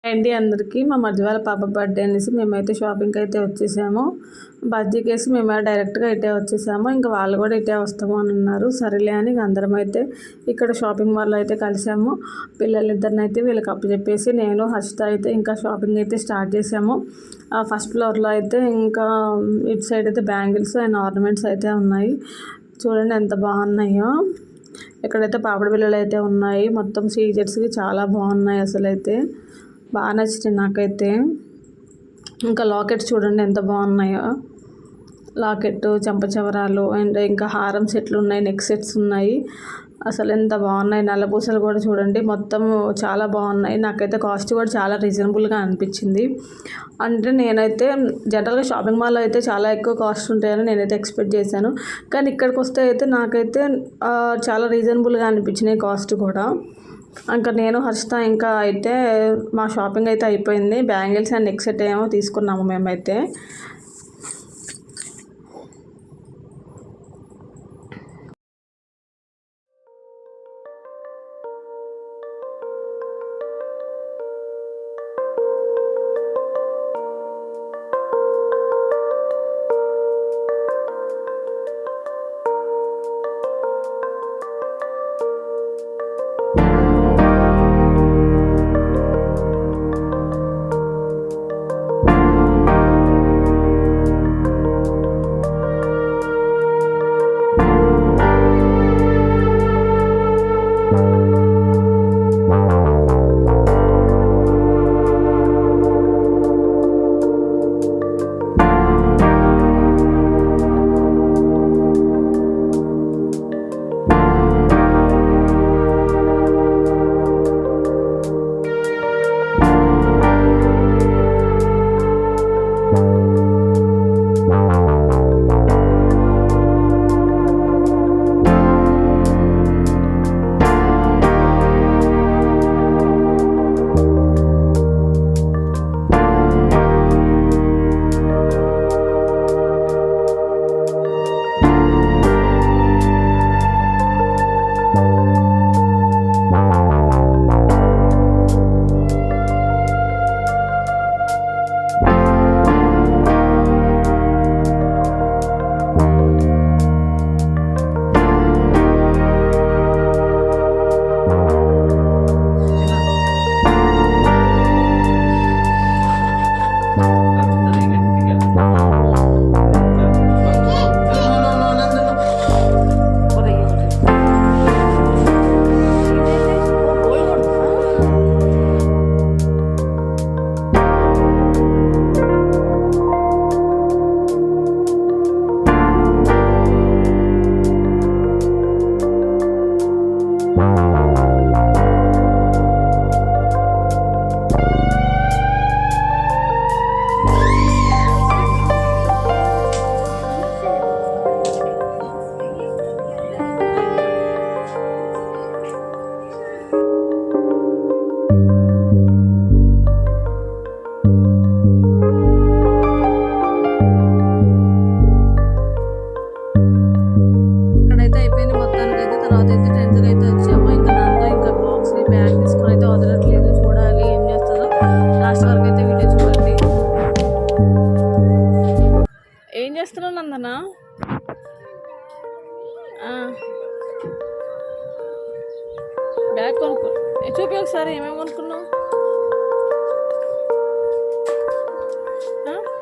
అండి అందరికీ మా మధ్య వాళ్ళ పాప బర్త్డే అనేసి మేమైతే షాపింగ్కి అయితే వచ్చేసాము. బజ్జీకేసి మేము డైరెక్ట్గా ఇటే వచ్చేసాము. ఇంకా వాళ్ళు కూడా ఇటే వస్తాము అని అన్నారు. సరేలే అని అందరం అయితే ఇక్కడ షాపింగ్ మాల్లో అయితే కలిసాము. పిల్లలిద్దరిని అయితే వీళ్ళకి అప్పచెప్పేసి నేను హర్షిత అయితే ఇంకా షాపింగ్ అయితే స్టార్ట్ చేసాము. ఫస్ట్ ఫ్లోర్లో అయితే ఇంకా ఇటు సైడ్ అయితే బ్యాంగిల్స్ అండ్ ఆర్నమెంట్స్ అయితే ఉన్నాయి. చూడండి ఎంత బాగున్నాయో. ఇక్కడైతే పాపడి బిళ్ళలు అయితే ఉన్నాయి. మొత్తం సీజర్స్కి చాలా బాగున్నాయి. అసలు అయితే బాగా నచ్చింది నాకైతే. ఇంకా లాకెట్స్ చూడండి ఎంత బాగున్నాయో. లాకెట్, చెంపచవరాలు అండ్ ఇంకా హారం సెట్లు ఉన్నాయి, నెక్ సెట్స్ ఉన్నాయి. అసలు ఎంత బాగున్నాయి. నల్లపూసలు కూడా చూడండి మొత్తం చాలా బాగున్నాయి. నాకైతే కాస్ట్ కూడా చాలా రీజనబుల్గా అనిపించింది. అంటే నేనైతే జనరల్గా షాపింగ్ మాల్లో అయితే చాలా ఎక్కువ కాస్ట్ ఉంటాయని నేనైతే ఎక్స్పెక్ట్ చేశాను. కానీ ఇక్కడికి వస్తే అయితే నాకైతే చాలా రీజనబుల్గా అనిపించినాయి కాస్ట్ కూడా. ఇంకా నేను హర్షిత ఇంకా అయితే మా షాపింగ్ అయితే అయిపోయింది. బ్యాంగిల్స్ అండ్ నెక్ సెట్ ఏమో తీసుకున్నాము మేమైతే. నందనా బ్యాగ్ కొనుక్కో. చూపి ఒకసారి ఏమేమి కొనుక్కున్నావు.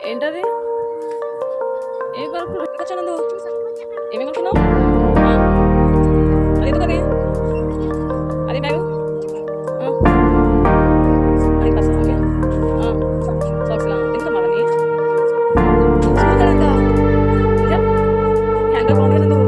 ఏంటది? ఏం కొనుక్కున్నావు? ఏమేమి కొనుక్కున్నావు? అది ఎందుకది? అది బ్యాగు అది పర్సన్. ఓకే సాక్స్లా ఎందుకు మళ్ళీ హ్యాంగర్ బాగుంది కదా.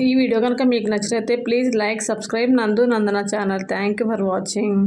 ఈ వీడియో కనుక మీకు నచ్చినట్లయితే please like subscribe Nandu Nandana channel. Thank you for watching.